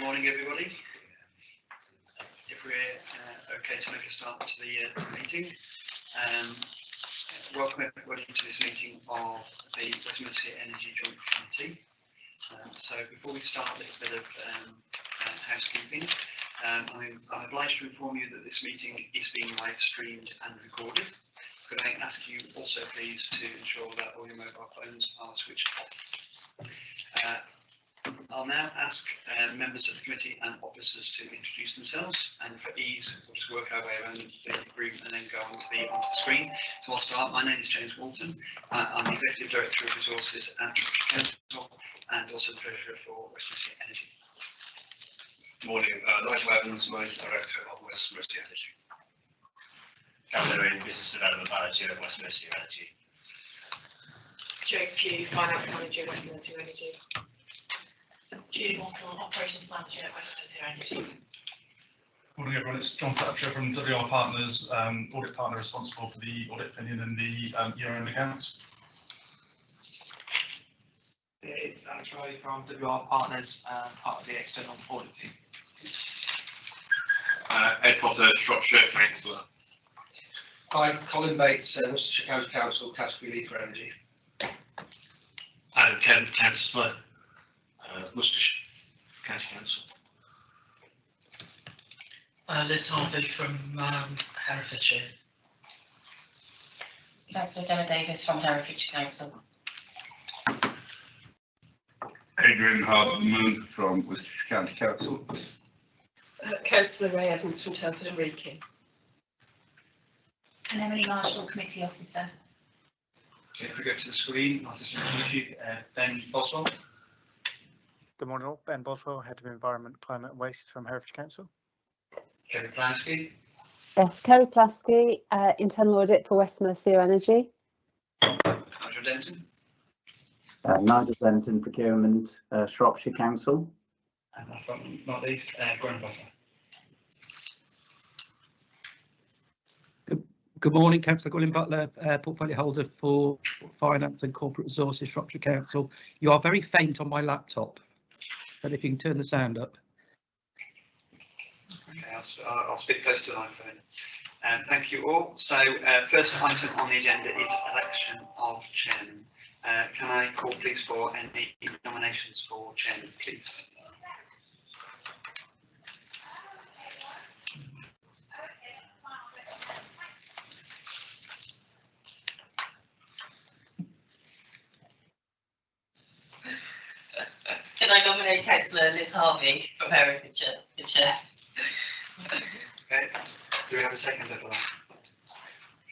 Good morning, everybody. If we're okay to make a start to the meeting, welcome everybody to this meeting of the WME Energy Joint Committee. So before we start, a little bit of housekeeping. I'm obliged to inform you that this meeting is being live streamed and recorded. Could I ask you also please to ensure that all your mobile phones are switched off. I'll now ask members of the committee and officers to introduce themselves, and for ease we'll just work our way around the room and then go onto the screen. So I'll start. My name is James Walton. I'm the Executive Director of Resources at Council and also the Treasurer for WME Energy. Morning, Nigel Evans, Managing Director of WME Energy. Cameron Owen, Business Development Manager at WME Energy. Joe Pugh, Finance Manager at WME Energy. Julie Mossel, Operations Manager at WME Energy. Morning everyone, it's John Fletcher from WR Partners, Audit Partner responsible for the audit opinion and the year-end accounts. It's Alex Riley from WR Partners, part of the external audit team. Ed Potter, Shropshire Councillor. Hi, Colin Bates, Worcestershire County Council, Category Lead for Energy. Adam Kemp, Councillor, Worcestershire County Council. Liz Harvey from Herefordshire. Councillor Gemma Davis from Herefordshire Council. Adrian Hartman from Worcestershire County Council. Councillor Ray Evans from Telford and Wrekin. And Emily Marshall, Committee Officer. Okay, if we go to the screen, I'll just introduce you, Ben Boswell. Good morning all, Ben Boswell, Head of Environment, Climate and Waste from Herefordshire Council. Kerry Plansky. Yes, Kerry Plansky, Internal Audit for WME Energy. Nigel Denton. Nigel Denton, Procurement, Shropshire Council. And last but not least, Graham Butler. Good morning, Councillor Colin Butler, Portfolio Holder for Finance and Corporate Resources, Shropshire Council. You are very faint on my laptop, but if you can turn the sound up. Okay, I'll speak close to the microphone. Thank you all. So first item on the agenda is election of chairman. Can I call please for any nominations for chairman, please? Can I nominate Councillor Liz Harvey from Herefordshire, the Chair? Okay, do we have a seconder for that?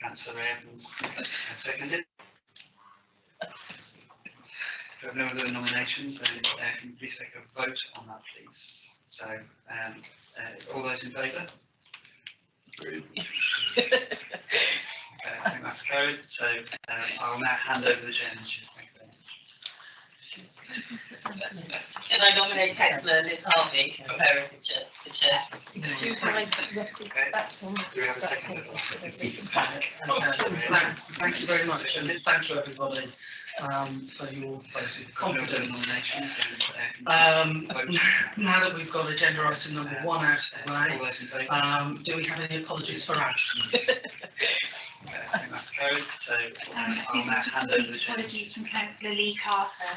Councillor Evans, seconded. If we have no other nominations, then can you please take a vote on that, please? So, all those in favour? I think that's carried. So, I will now hand over the chairmanship. Thank you very much. Can I nominate Councillor Liz Harvey from Herefordshire, the Chair? Excuse my respect on Do we have a seconder for that? Thank you very much, and thank you everybody for your vote of confidence. Now that we've got agenda item number 1 out of the way, do we have any apologies for absence? I think that's carried. So I'll now hand over the chairmanship. Apologies from Councillor Lee Carter.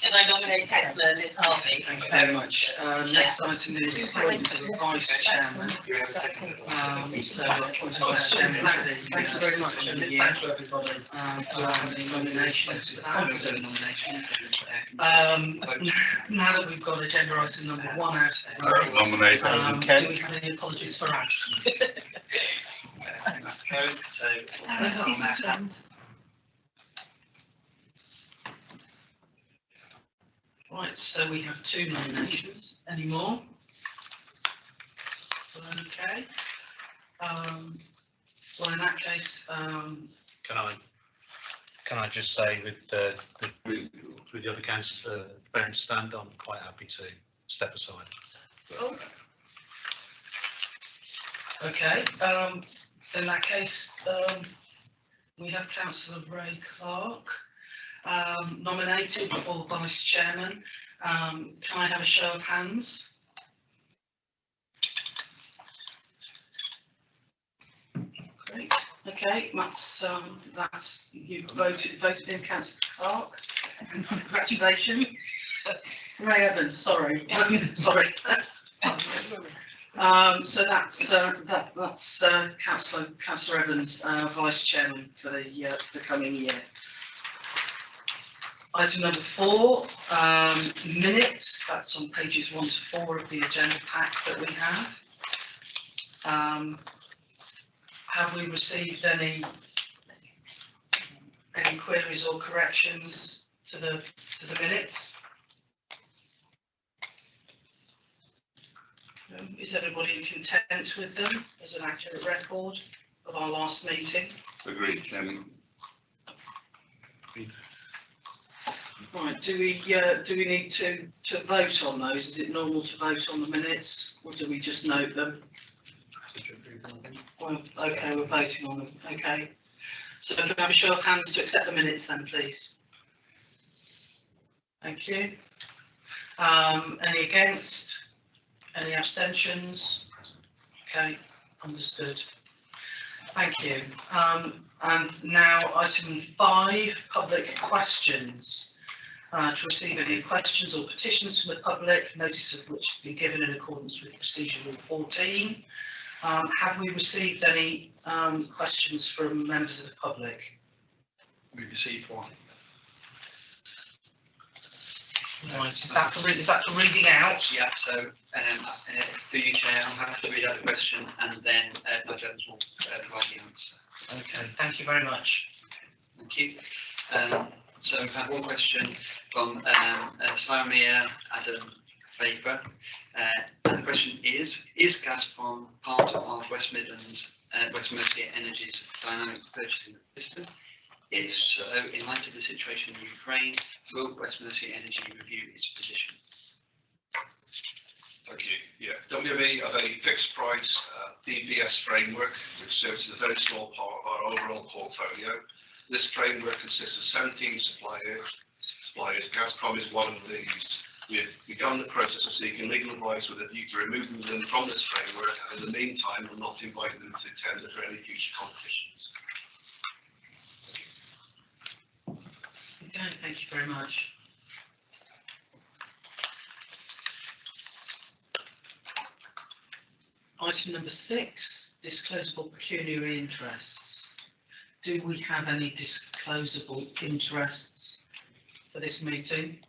Can I nominate Councillor Liz Harvey? Thank you very much. Next item is appointment of the Vice Chairman. Do we have a seconder for that? So appointed Vice Chairman. Thank you very much, and thank you everybody for the nominations. Now that we've got agenda item number 1 out of the way, Nominate do Adam Kemp. we have any apologies for absence? I think that's carried. So I'll now hand. Right, so we have 2 nominations. Any more? Okay. Well, in that case, Can I just say with the other councillors bearing to stand, I'm quite happy to step aside. oh. Okay. In that case, we have Councillor Ray Clark nominated for Vice Chairman, Can I have a show of hands? Great. Okay, that's you voted in, Councillor Clark. Congratulations. Ray Evans, sorry, sorry. So that's Councillor Evans, Vice Chairman for the coming year. Item number 4, minutes. That's on pages 1 to 4 of the agenda pack that we have. Have we received any queries or corrections to the minutes? Is everybody content with them as an accurate record of our last meeting? Agreed, Chairman. Right, do we need to vote on those? Is it normal to vote on the minutes, or do we just note them? Well, okay, we're voting on them. Okay. So can I have a show of hands to accept the minutes then, please? Thank you. Any against? Any abstentions? Okay, understood. Thank you. And now item 5, public questions. To receive any questions or petitions from the public, notice of which has been given in accordance with Procedure Rule 14. Have we received any questions from members of the public? We received one. Right, is that for reading out? Yeah, so through you, Chair, I'm happy to read out the question and then the judge will provide the answer. Okay, thank you very much. Thank you. So we have one question from Slamir Adam Faber. And the question is Gazprom part of West Midlands, West Mercia Energy's dynamic purchasing system? If so, in light of the situation in Ukraine, will West Mercia Energy review its position? Thank you. Yeah, WME have a fixed price DPS framework, which serves as a very small part of our overall portfolio. This framework consists of 17 suppliers. Gazprom is one of these. We have begun the process of seeking legal advice with a view to removing them from this framework, and in the meantime, will not invite them to tender for any future competitions. Okay, thank you very much. Item number 6, disclosable pecuniary interests. Do we have any disclosable interests for this meeting?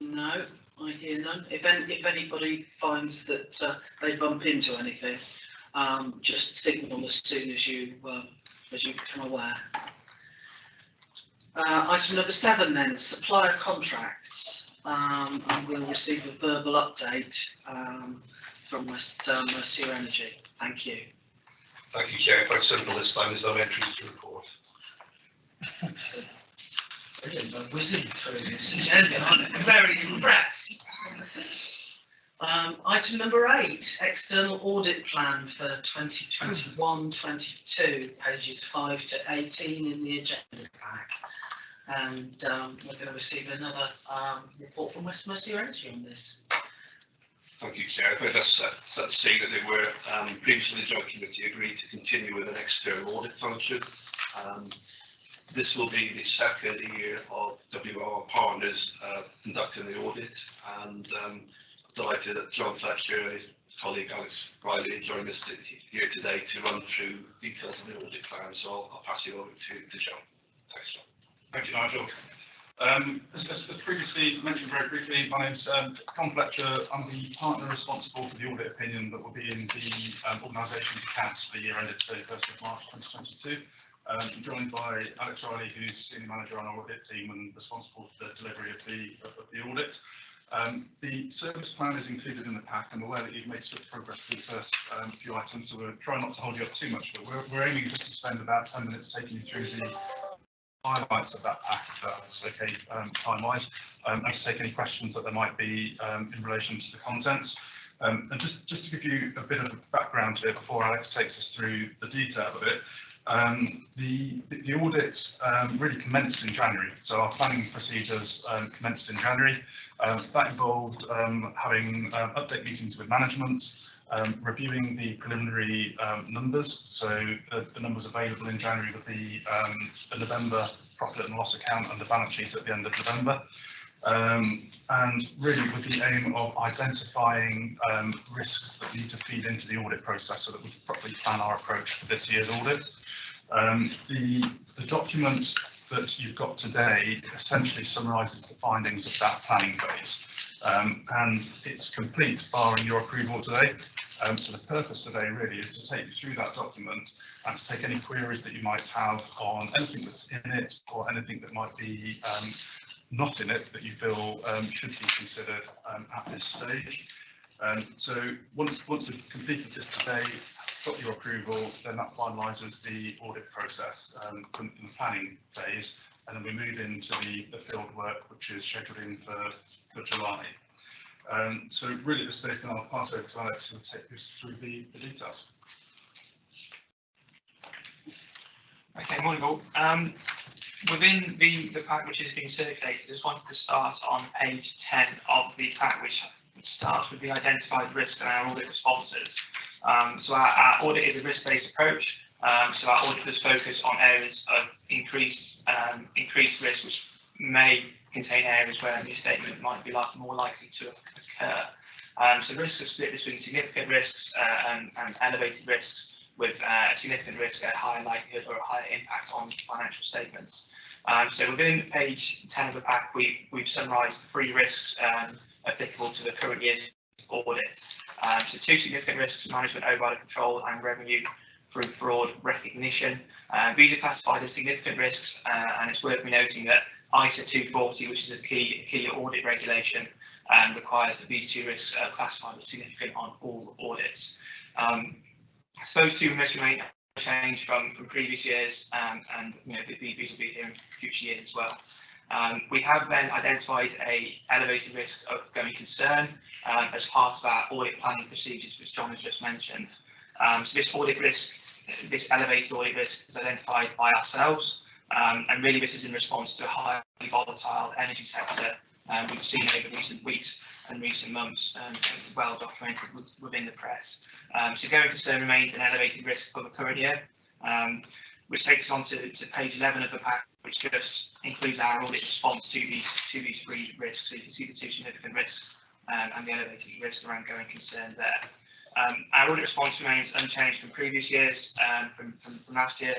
No, I hear none. If anybody finds that they bump into anything, just signal as soon as you become aware. Item number 7 then, supplier contracts. And we'll receive a verbal update from West Mercia Energy. Thank you. Thank you, Chair. Quite simple this time. There's no entries to report. Brilliant, I'm whizzing through this agenda. I'm very impressed. Item number 8, external audit plan for 2021-22, pages 5 to 18 in the agenda pack. And we're going to receive another report from West Mercia Energy on this. Thank you, Chair. I think that's set the scene, as it were. Previously, the Joint Committee agreed to continue with an external audit function. This will be the second year of WR Partners conducting the audit, and delighted that John Fletcher and his colleague Alex Riley joined us here today to run through details of the audit plan. So I'll pass you over to John. Thanks, John. Thank you, Nigel. As previously mentioned very briefly, my name's John Fletcher. I'm the partner responsible for the audit opinion that will be in the organisation's accounts for the year ended 31st of March 2022. I'm joined by Alex Riley, who's senior manager on our audit team and responsible for the delivery of the audit. The service plan is included in the pack. I'm aware that you've made swift progress through the first few items, so we'll try not to hold you up too much, but we're aiming just to spend about 10 minutes taking you through the highlights of that pack, if that's okay time-wise, and to take any questions that there might be in relation to the contents. And just to give you a bit of background here before Alex takes us through the detail of it, The audit really commenced in January, so our planning procedures commenced in January. That involved having update meetings with management, reviewing the preliminary numbers, so the numbers available in January with the November profit and loss account and the balance sheet at the end of November. And really with the aim of identifying risks that need to feed into the audit process so that we can properly plan our approach for this year's audit. The document that you've got today essentially summarises the findings of that planning phase, and it's complete barring your approval today. So the purpose today really is to take you through that document and to take any queries that you might have on anything that's in it or anything that might be not in it that you feel should be considered at this stage. So once we've completed this today, got your approval, then that finalises the audit process from the planning phase, and then we move into the field work, which is scheduled in for July. So really at this stage, then I'll pass over to Alex who will take us through the details. Okay, morning all. Within the pack which has been circulated, I just wanted to start on page 10 of the pack, which starts with the identified risks and our audit responses. So our audit is a risk-based approach. So our auditors focus on areas of increased risk, which may contain areas where a misstatement might be more likely to occur. So risks are split between significant risks and elevated risks, with a significant risk at a higher likelihood or a higher impact on financial statements. So within page 10 of the pack, we've summarised the 3 risks applicable to the current year's audit. So 2 significant risks: management override of control and revenue through fraud recognition. These are classified as significant risks, and it's worth me noting that ISA 240, which is a key audit regulation, requires that these 2 risks are classified as significant on all audits. I suppose 2 risks remain unchanged from previous years, and these will be here in future years as well. We have then identified a elevated risk of going concern as part of our audit planning procedures, which John has just mentioned. So this audit risk, this elevated audit risk, is identified by ourselves, and really this is in response to a highly volatile energy sector we've seen over recent weeks and recent months, well documented within the press. So going concern remains an elevated risk for the current year, which takes us on to page 11 of the pack, which just includes our audit response to these 3 risks. So you can see the 2 significant risks and the elevated risk around going concern there. Our audit response remains unchanged from previous years, from last year.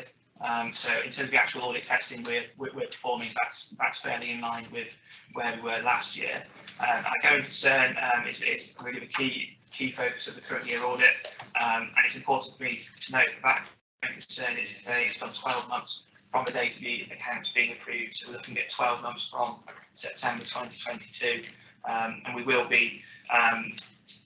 So in terms of the actual audit testing we're performing, that's fairly in line with where we were last year. Our going concern is really the key focus of the current year audit, and it's important for me to note that going concern is based on 12 months from the date of the accounts being approved. So we're looking at 12 months from September 2022, and we will be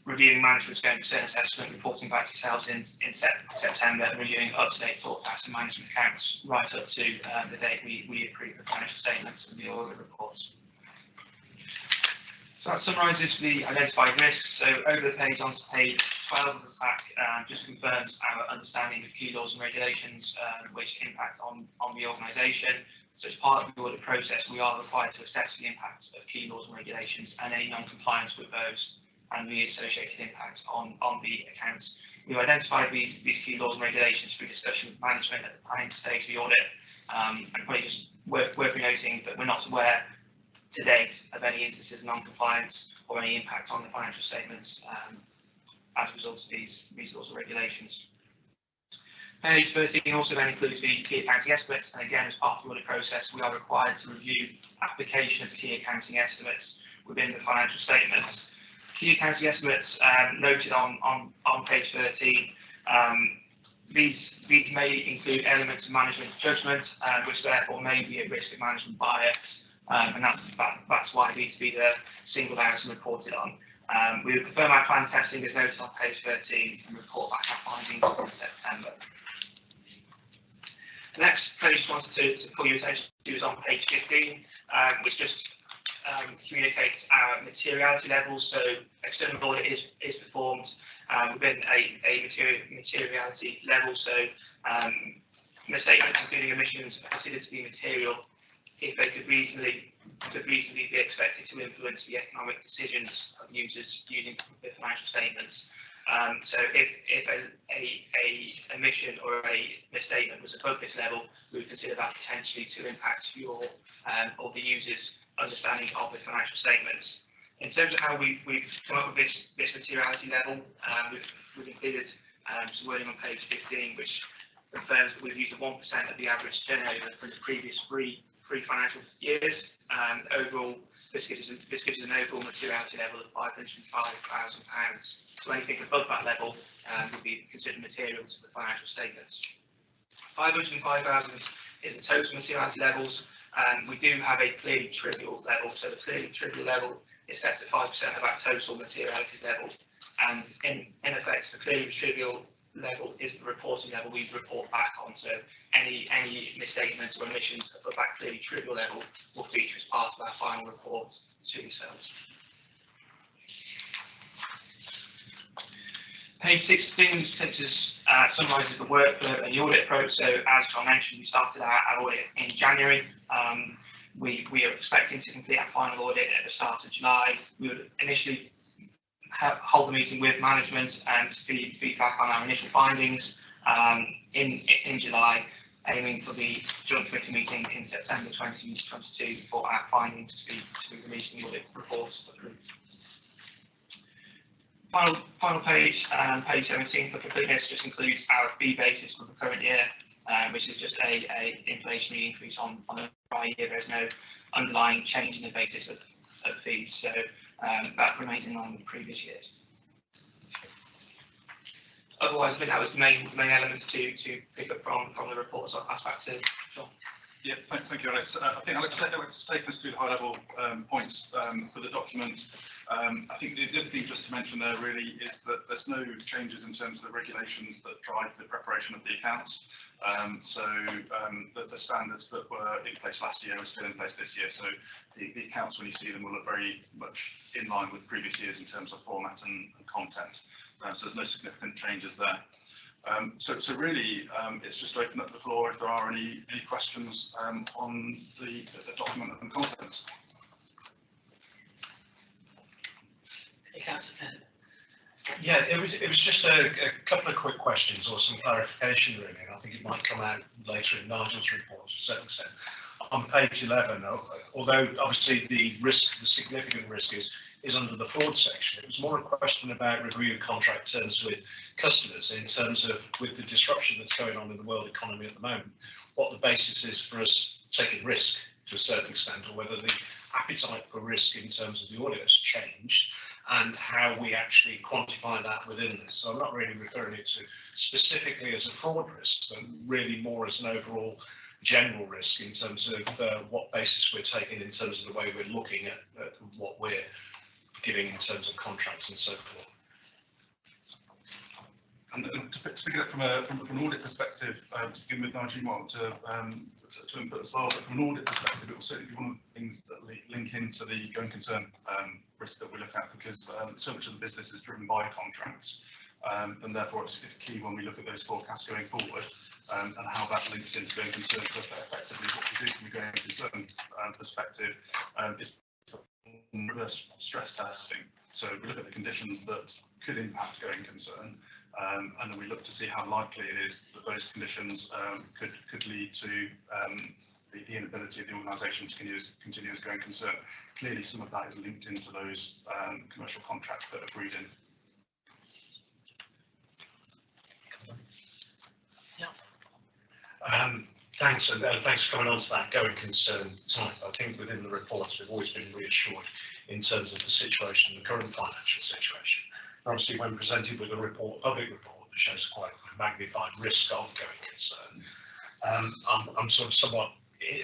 reviewing management's going concern assessment, reporting back to yourselves in September, and reviewing up-to-date forecasts and management accounts right up to the date we approve the financial statements and the audit reports. So that summarises the identified risks. So over the page onto page 12 of the pack just confirms our understanding of key laws and regulations which impact on the organisation. So as part of the audit process, we are required to assess the impact of key laws and regulations and any non-compliance with those and the associated impacts on the accounts. We've identified these key laws and regulations through discussion with management at the planning stage of the audit, and probably just worth noting that we're not aware to date of any instances of non-compliance or any impact on the financial statements as a result of these laws and regulations. Page 13 also then includes the key accounting estimates, and again, as part of the audit process, we are required to review application of key accounting estimates within the financial statements. Key accounting estimates noted on page 13. These may include elements of management judgment, which therefore may be at risk of management bias, and that's why these to be singled out and reported on. We will confirm our plan testing as noted on page 13 and report back our findings in September. The next page I just wanted to call your attention to is on page 15, which just communicates our materiality levels. So external audit is performed within a materiality level. So misstatements, including omissions, are considered to be material if they could reasonably be expected to influence the economic decisions of users using the financial statements. So if a omission or a misstatement was above this level, we would consider that potentially to impact your or the user's understanding of the financial statements. In terms of how we've come up with this materiality level, we've included some wording on page 15, which confirms that we've used 1% of the average turnover from the previous three financial years. Overall, this gives us an overall materiality level of £505,000. So anything above that level would be considered material to the financial statements. 505,000 is the total materiality levels. We do have a clearly trivial level. So the clearly trivial level is set at 5% of our total materiality level. And in effect, the clearly trivial level is the reporting level we report back on. So any misstatements or omissions above that clearly trivial level will feature as part of our final report to yourselves. Page 16 summarises the workflow and the audit approach. So as John mentioned, we started our audit in January. We are expecting to complete our final audit at the start of July. We would initially hold a meeting with management and feed feedback on our initial findings in July, aiming for the Joint Committee meeting in September 2022 for our findings to be released in the audit report. Final page, page 17 for completeness, just includes our fee basis for the current year, which is just a inflationary increase on the prior year. There's no underlying change in the basis of fees, so that remains in line with previous years. Otherwise, I think that was the main elements to pick up from the report, so I'll pass back to John. Yeah, thank you, Alex. I think Alex has taken us through the high-level points for the document. I think the other thing just to mention there really is that there's no changes in terms of the regulations that drive the preparation of the accounts. The standards that were in place last year are still in place this year. So the accounts, when you see them, will look very much in line with previous years in terms of format and content. So there's no significant changes there. So really, it's just to open up the floor if there are any questions on the document and contents. Yeah, it was just a couple of quick questions or some clarification really. I think it might come out later in Nigel's report to a certain extent. On page 11, although obviously the significant risk is under the fraud section, it was more a question about review of contract terms with customers in terms of, with the disruption that's going on in the world economy at the moment, what the basis is for us taking risk to a certain extent, or whether the appetite for risk in terms of the audit has changed, and how we actually quantify that within this. So I'm not really referring it to specifically as a fraud risk, but really more as an overall general risk in terms of what basis we're taking in terms of the way we're looking at what we're giving in terms of contracts and so forth. And to pick it up from an audit perspective, to begin with, Nigel, you want to input as well, but from an audit perspective, it will certainly be one of the things that link into the going concern risk that we look at, because so much of the business is driven by contracts, and therefore it's key when we look at those forecasts going forward, and how that links into going concern. So effectively what we do from a going concern perspective is reverse stress testing. So we look at the conditions that could impact going concern, and then we look to see how likely it is that those conditions could lead to the inability of the organisation to continue as going concern. Clearly, some of that is linked into those commercial contracts that are agreed in. Thanks, and thanks for coming on to that going concern type. I think within the reports we've always been reassured in terms of the situation, the current financial situation. Obviously, when presented with a report, public report that shows quite a magnified risk of going concern, I'm sort of somewhat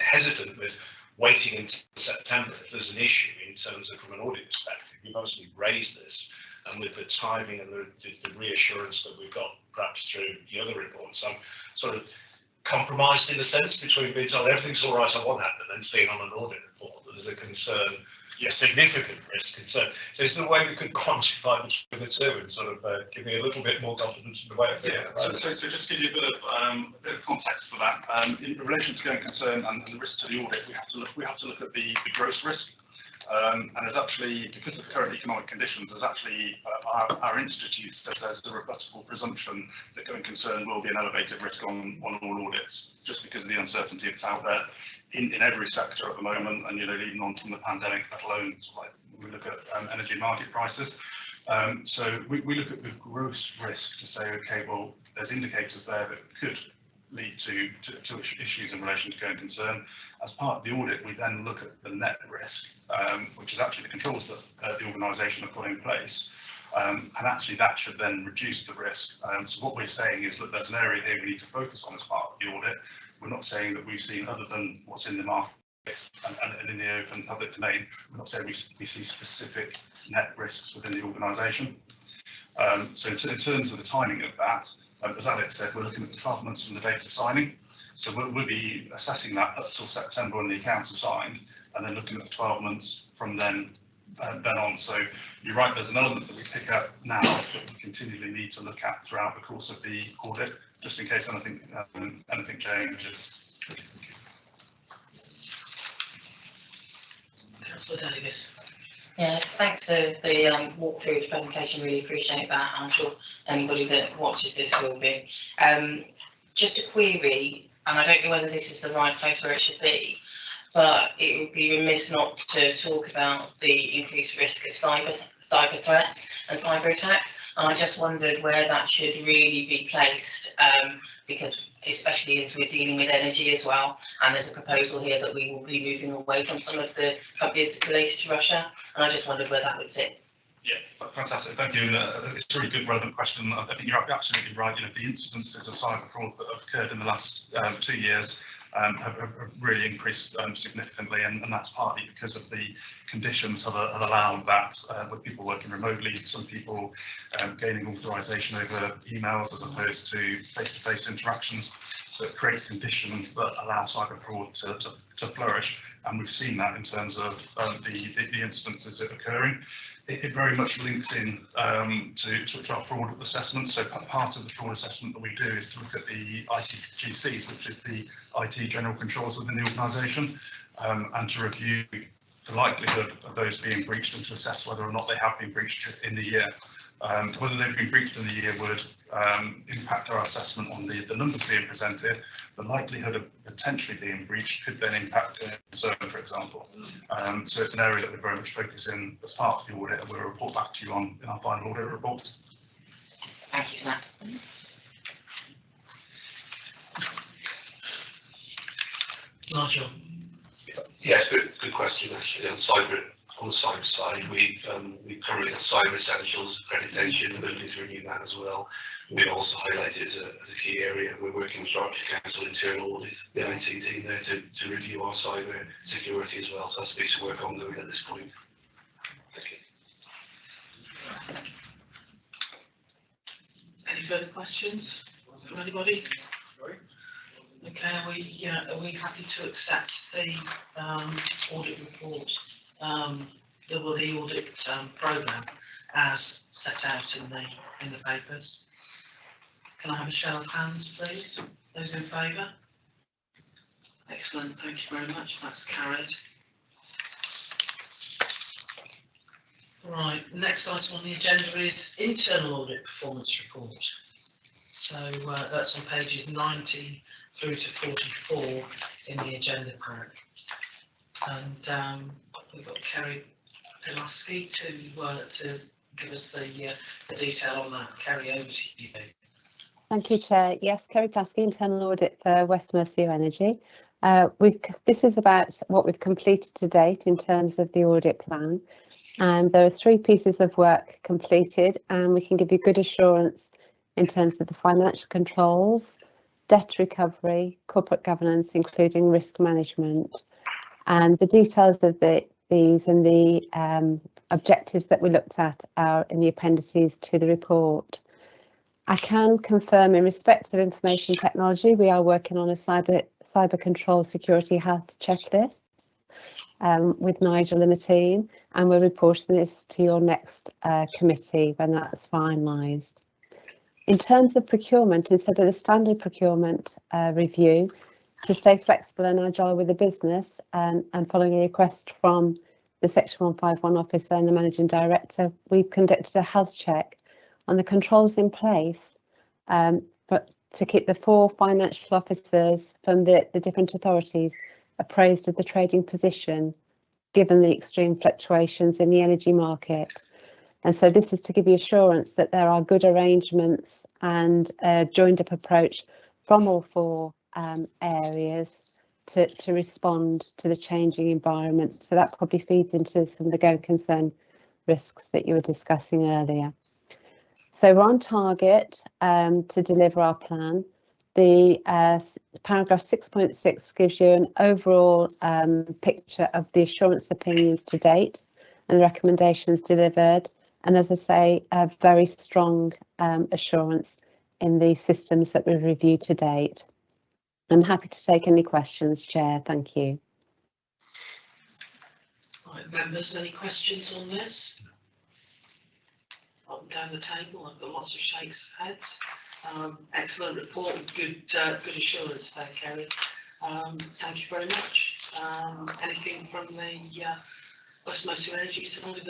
hesitant with waiting until September if there's an issue in terms of from an audit perspective. You've obviously raised this, and with the timing and the reassurance that we've got perhaps through the other reports, I'm sort of compromised in a sense between being told everything's all right on one hand and then seeing on an audit report that there's a concern, a significant risk concern. So is there a way we could quantify between the two and sort of give me a little bit more confidence in the way of it? Yeah, so just to give you a bit of context for that, in relation to going concern and the risk to the audit, we have to look at the gross risk. And there's actually, because of the current economic conditions, there's actually our institute says there's a rebuttable presumption that going concern will be an elevated risk on all audits, just because of the uncertainty that's out there in every sector at the moment, and even on from the pandemic, let alone like we look at energy market prices. So we look at the gross risk to say, okay, well, there's indicators there that could lead to issues in relation to going concern. As part of the audit, we then look at the net risk, which is actually the controls that the organisation have got in place. And actually that should then reduce the risk. So what we're saying is that there's an area here we need to focus on as part of the audit. We're not saying that we've seen other than what's in the market and in the open public domain. We're not saying we see specific net risks within the organisation. So in terms of the timing of that, as Alex said, we're looking at the 12 months from the date of signing. So we'll be assessing that up till September when the accounts are signed, and then looking at the 12 months from then on. So you're right, there's an element that we pick up now that we continually need to look at throughout the course of the audit, just in case anything changes. Councillor Davis. Yeah, thanks for the walkthrough of the presentation, really appreciate that. I'm sure anybody that watches this will be. Just a query, and I don't know whether this is the right place where it should be, but it would be remiss not to talk about the increased risk of cyber threats and cyber attacks, and I just wondered where that should really be placed, because especially as we're dealing with energy as well, and there's a proposal here that we will be moving away from some of the companies related to Russia, and I just wondered where that would sit. Yeah, fantastic. Thank you. And it's a really good, relevant question. I think you're absolutely right. The incidences of cyber fraud that have occurred in the last 2 years have really increased significantly, and that's partly because of the conditions have allowed that, with people working remotely, some people gaining authorization over emails as opposed to face-to-face interactions. So it creates conditions that allow cyber fraud to flourish, and we've seen that in terms of the instances that are occurring. It very much links in to our fraud assessment. So part of the fraud assessment that we do is to look at the ITGCs, which is the IT general controls within the organisation, and to review the likelihood of those being breached and to assess whether or not they have been breached in the year. Whether they've been breached in the year would impact our assessment on the numbers being presented. The likelihood of potentially being breached could then impact concern, for example. So it's an area that we very much focus in as part of the audit, and we'll report back to you on in our final audit report. Thank you for that. Nigel. Yes, good question actually. On the cyber side, we've currently got Cyber Essentials accreditation, and we're looking to renew that as well. We've also highlighted as a key area. We're working with Shropshire Council internal audit, the IT team there to review our cyber security as well. So that's a piece of work ongoing at this point. Thank you. Any further questions from anybody? Okay, are we happy to accept the audit report, the audit programme as set out in the papers? Can I have a show of hands, please? Those in favour? Excellent, thank you very much. That's carried. Right, next item on the agenda is internal audit performance report. So that's on pages 90 through to 44 in the agenda pack. And we've got Kerry Pulaski to give us the detail on that. Kerry, over to you. Thank you, Chair. Yes, Kerry Pulaski, internal audit for West Mercia Energy. This is about what we've completed to date in terms of the audit plan. And there are 3 pieces of work completed, and we can give you good assurance in terms of the financial controls, debt recovery, corporate governance, including risk management. And the details of these and the objectives that we looked at are in the appendices to the report. I can confirm in respect of information technology, we are working on a cyber control security health checklist with Nigel and the team, and we're reporting this to your next committee when that's finalised. In terms of procurement, instead of the standard procurement review, to stay flexible and agile with the business and following a request from the Section 151 officer and the managing director, we've conducted a health check on the controls in place, but to keep the 4 financial officers from the different authorities appraised of the trading position, given the extreme fluctuations in the energy market. And so this is to give you assurance that there are good arrangements and a joined up approach from all 4 areas to respond to the changing environment. So that probably feeds into some of the going concern risks that you were discussing earlier. So we're on target to deliver our plan. The paragraph 6.6 gives you an overall picture of the assurance opinions to date and the recommendations delivered. And as I say, a very strong assurance in the systems that we've reviewed to date. I'm happy to take any questions, Chair. Thank you. Right, members, any questions on this? Up and down the table, I've got lots of shakes of heads. Excellent report, good assurance there, Kerry. Thank you very much. Anything from the West Mercia Energy side of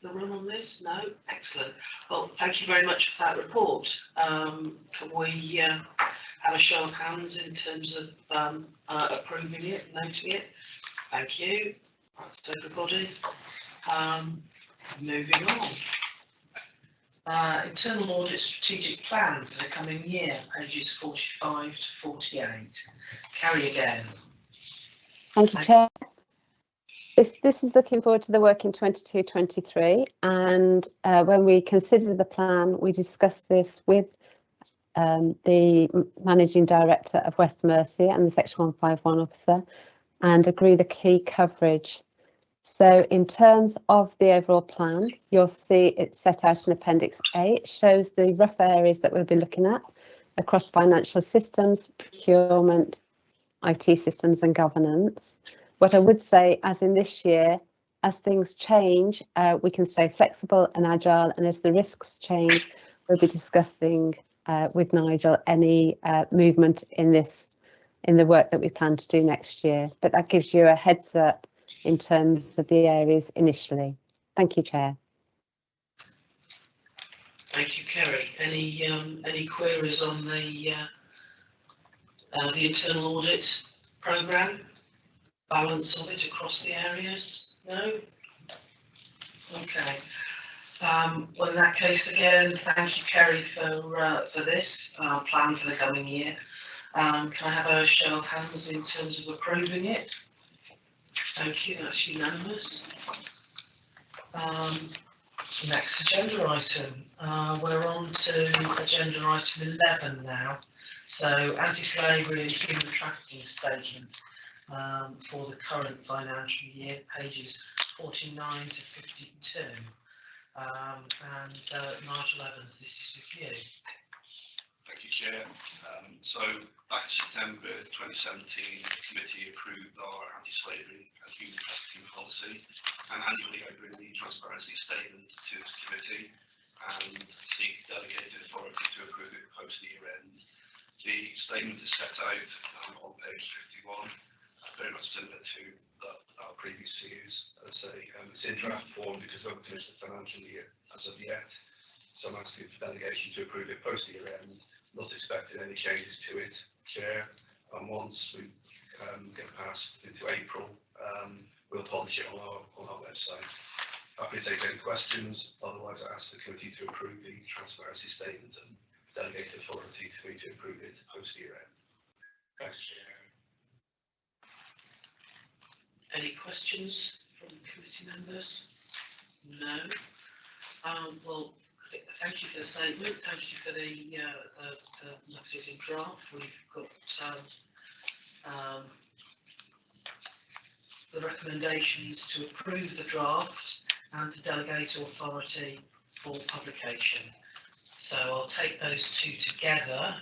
the run on this? No? Excellent. Well, thank you very much for that report. Can we have a show of hands in terms of approving it, noting it? Thank you. That's everybody. Moving on. Internal audit strategic plan for the coming year, pages 45 to 48. Carry again. Thank you, Chair. This is looking forward to the work in 22-23, and when we considered the plan, we discussed this with the Managing Director of West Mercia and the Section 151 officer, and agree the key coverage. So in terms of the overall plan, you'll see it's set out in Appendix A. It shows the rough areas that we'll be looking at across financial systems, procurement, IT systems and governance. What I would say, as in this year, as things change, we can stay flexible and agile, and as the risks change, we'll be discussing with Nigel any movement in the work that we plan to do next year. But that gives you a heads up in terms of the areas initially. Thank you, Chair. Thank you, Kerry. Any queries on the internal audit programme? Balance of it across the areas? No? Okay. Well, in that case, again, thank you, Kerry, for this plan for the coming year. Can I have a show of hands in terms of approving it? Thank you, that's unanimous. Next agenda item. We're on to agenda item 11 now. So anti-slavery and human trafficking statement for the current financial year, pages 49 to 52. Nigel Evans, this is with you. Thank you, Chair. So back in September 2017, the committee approved our anti-slavery and human trafficking policy, and annually I bring the transparency statement to this committee and seek delegated authority to approve it post the year end. The statement is set out on page 51, very much similar to our previous years. As I say, it's in draft form because we haven't finished the financial year as of yet. So I'm asking for delegation to approve it post year end. Not expecting any changes to it, Chair. And once we get past into April, we'll publish it on our website. Happy to take any questions. Otherwise, I ask the committee to approve the transparency statement and delegate authority to me to approve it post year end. Thanks, Chair. Any questions from committee members? No. Well, thank you for the statement. Thank you for the look at it in draft. We've got the recommendations to approve the draft and to delegate authority for publication. So I'll take those two together,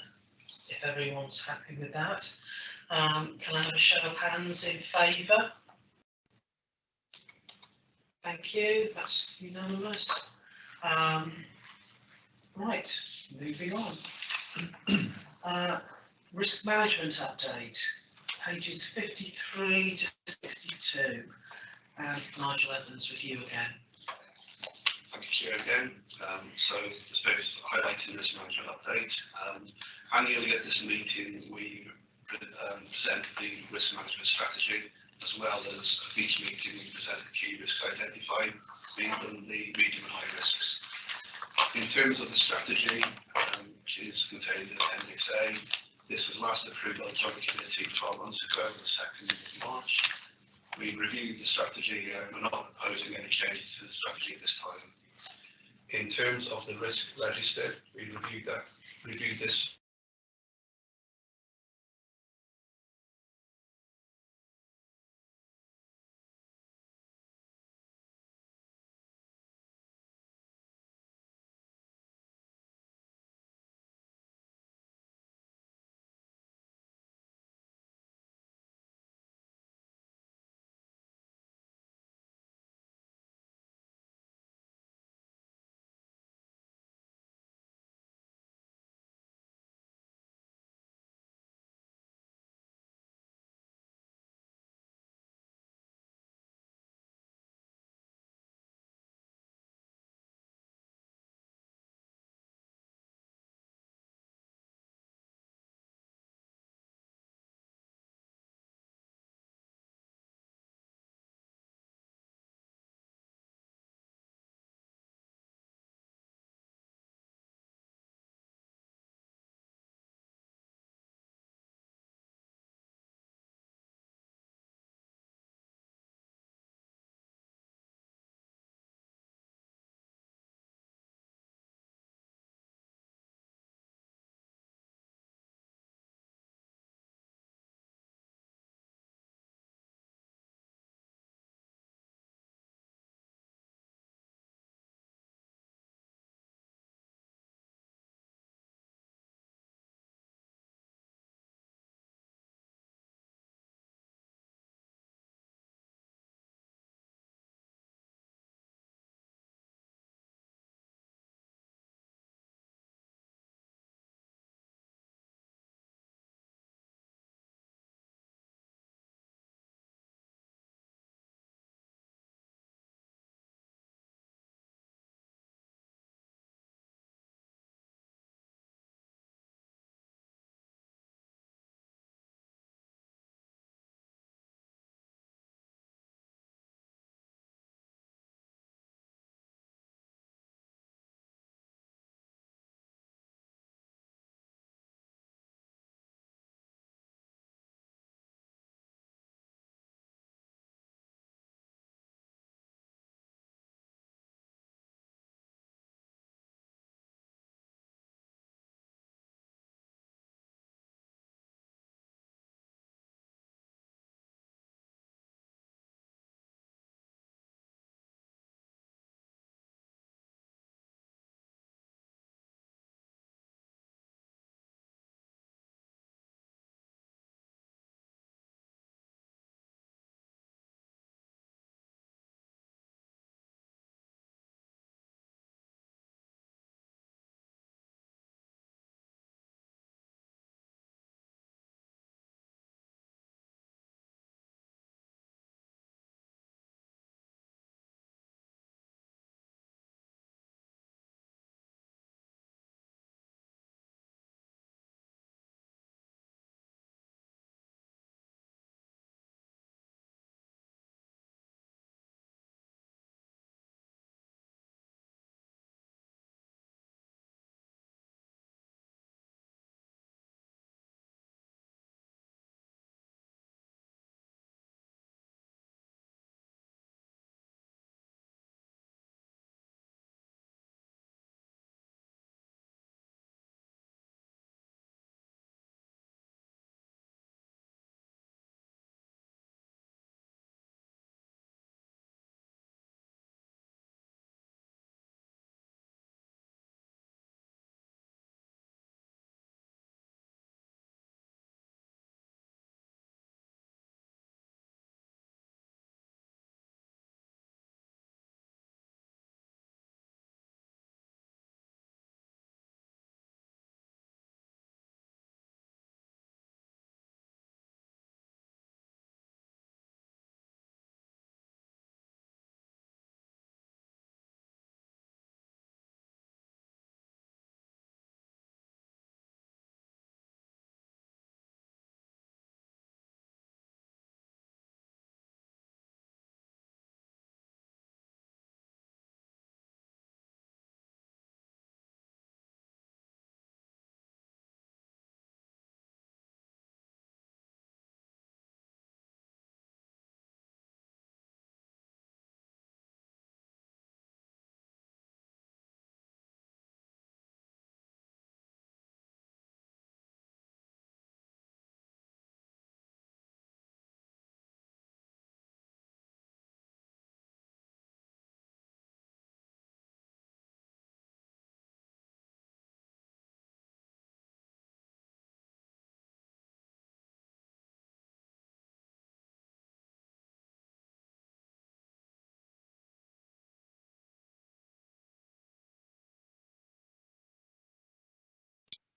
if everyone's happy with that. Can I have a show of hands in favour? Thank you, that's unanimous. Right, moving on. Risk management update, pages 53 to 62. And Nigel Evans with you again. Thank you, Chair, again. So, I suppose highlighting this management update. Annually at this meeting, we present the risk management strategy, as well as at each meeting we present the key risks identified, being them the medium and high risks. In terms of the strategy, which is contained in Appendix A, this was last approved by the Joint Committee 12 months ago, the 2nd of March. We reviewed the strategy and we're not proposing any changes to the strategy at this time. In terms of the risk register, we reviewed this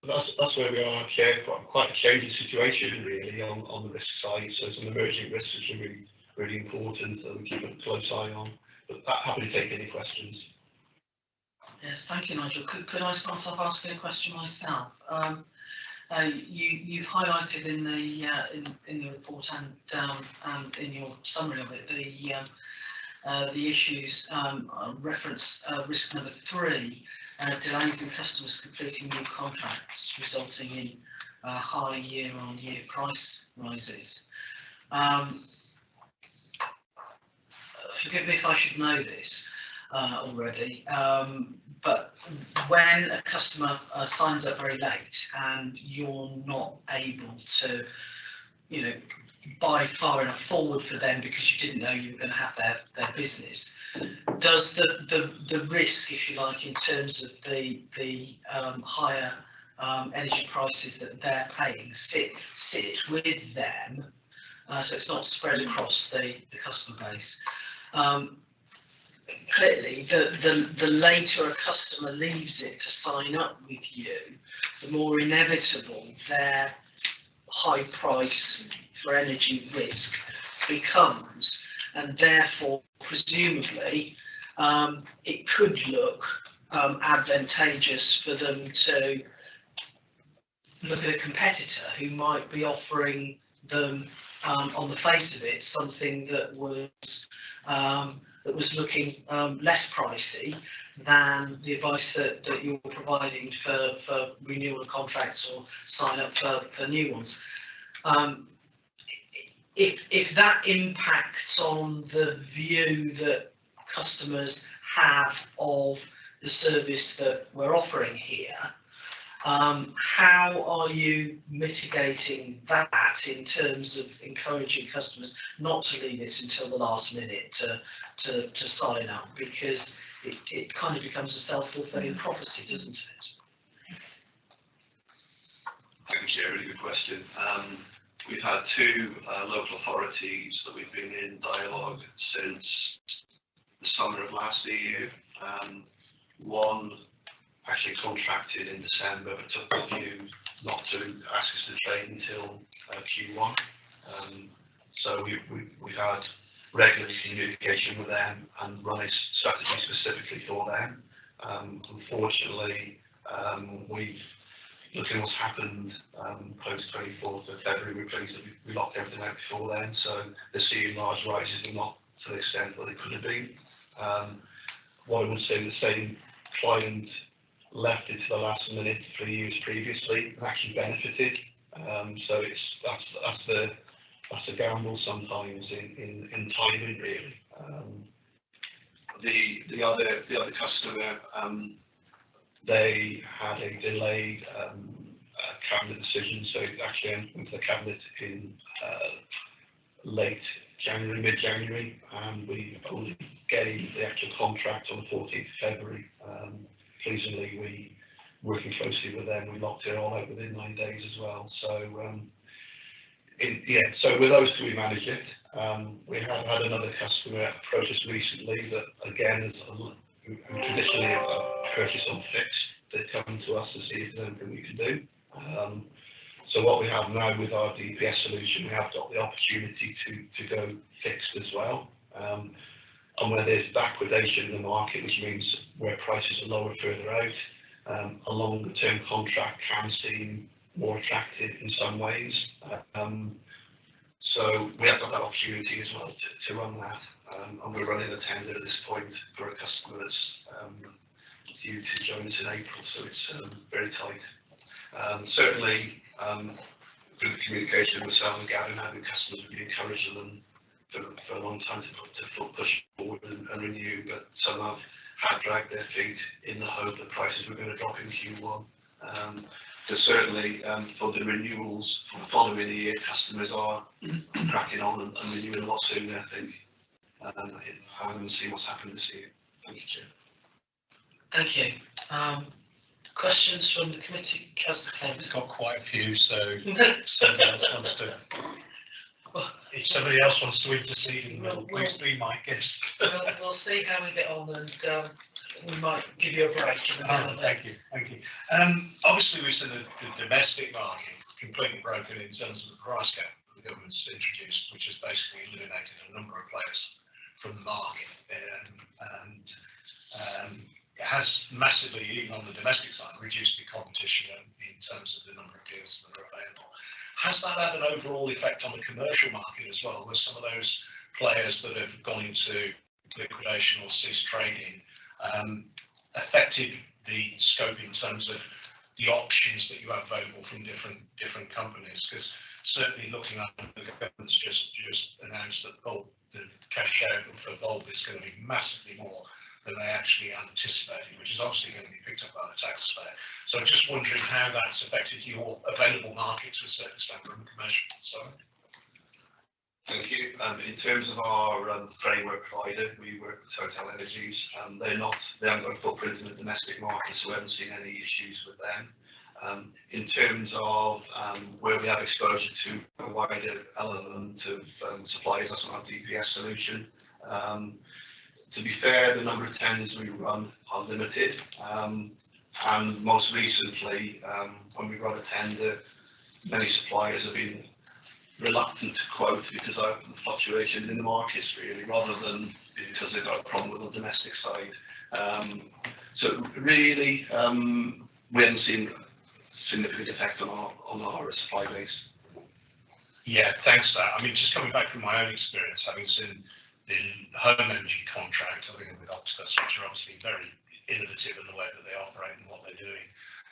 that's where we are, Chair. Quite a changing situation really on the risk side. So some emerging risks which are really important that we keep a close eye on. But happy to take any questions. Yes, thank you, Nigel. Could I start off asking a question myself? You've highlighted in the report and in your summary of it the issues reference risk number 3, delays in customers completing new contracts resulting in high year-on-year price rises. Forgive me if I should know this already, but when a customer signs up very late and you're not able to, buy far enough forward for them because you didn't know you were going to have their business, does the risk, if you like, in terms of the higher energy prices that they're paying sit with them, so it's not spread across the customer base? Clearly, the later a customer leaves it to sign up with you, the more inevitable their high price for energy risk becomes, and therefore, presumably, it could look advantageous for them to look at a competitor who might be offering them, on the face of it, something that was looking less pricey than the advice that you're providing for renewal of contracts or sign up for new ones. If that impacts on the view that customers have of the service that we're offering here, how are you mitigating that in terms of encouraging customers not to leave it until the last minute to sign up? Because it kind of becomes a self-fulfilling prophecy, doesn't it? Thank you, Chair. Really good question. We've had 2 local authorities that we've been in dialogue since the summer of last year. One actually contracted in December, but took the view not to ask us to trade until Q1. So we've had regular communication with them and run a strategy specifically for them. Unfortunately, we've looking at what's happened post 24th of February, we're pleased that we locked everything out before then. So they're seeing large rises, but not to the extent that they could have been. What I would say, the same client left it to the last minute 3 years previously and actually benefited. So that's a gamble sometimes in timing, really. The other customer, they had a delayed cabinet decision, so it actually went into the cabinet in late January, mid-January, and we only gave the actual contract on the 14th of February. Pleasingly, we, working closely with them, we locked it all out within 9 days as well. So so with those 2 we managed it. We have had another customer approach us recently that again is who traditionally have purchased on fixed. They come to us to see if there's anything we can do. So what we have now with our DPS solution, we have got the opportunity to go fixed as well. And where there's backwardation in the market, which means where prices are lower further out, a longer term contract can seem more attractive in some ways. So we have got that opportunity as well to run that. And we're running a tender at this point for a customer that's due to join us in April, so it's very tight. Certainly, through the communication with myself and Gavin, having customers would be encouraging them for a long time to push forward and renew, but some have dragged their feet in the hope that prices were going to drop in Q1. But certainly for the renewals for the following year, customers are cracking on and renewing a lot sooner, I think. I'm going to see what's happened this year. Thank you, Chair. Thank you. Questions from the committee? Councillor Clement. I've got quite a few, so somebody else wants to. If somebody else wants to intercede in the middle, please be my guest. We'll see how we get on, and we might give you a break. Thank you. Obviously, we've seen the domestic market completely broken in terms of the price cap that the government's introduced, which has basically eliminated a number of players from the market. And it has massively, even on the domestic side, reduced the competition in terms of the number of deals that are available. Has that had an overall effect on the commercial market as well, where some of those players that have gone into liquidation or ceased trading affected the scope in terms of the options that you have available from different companies? Because certainly looking at the government's just announced that the cash share for bulb is going to be massively more than they actually anticipated, which is obviously going to be picked up by the taxpayer. So I'm just wondering how that's affected your available market to a certain extent from the commercial side. Thank you. In terms of our framework provider, we work with Total Energies. They haven't got a footprint in the domestic market, so we haven't seen any issues with them. In terms of where we have exposure to a wider element of suppliers, that's not our DPS solution. To be fair, the number of tenders we run are limited. And most recently, when we run a tender, many suppliers have been reluctant to quote because of the fluctuations in the markets, really, rather than because they've got a problem with the domestic side. So really, we haven't seen significant effect on our supply base. Yeah, thanks for that. I mean, just coming back from my own experience, having seen the home energy contract, I think with Octopus, which are obviously very innovative in the way that they operate and what they're doing.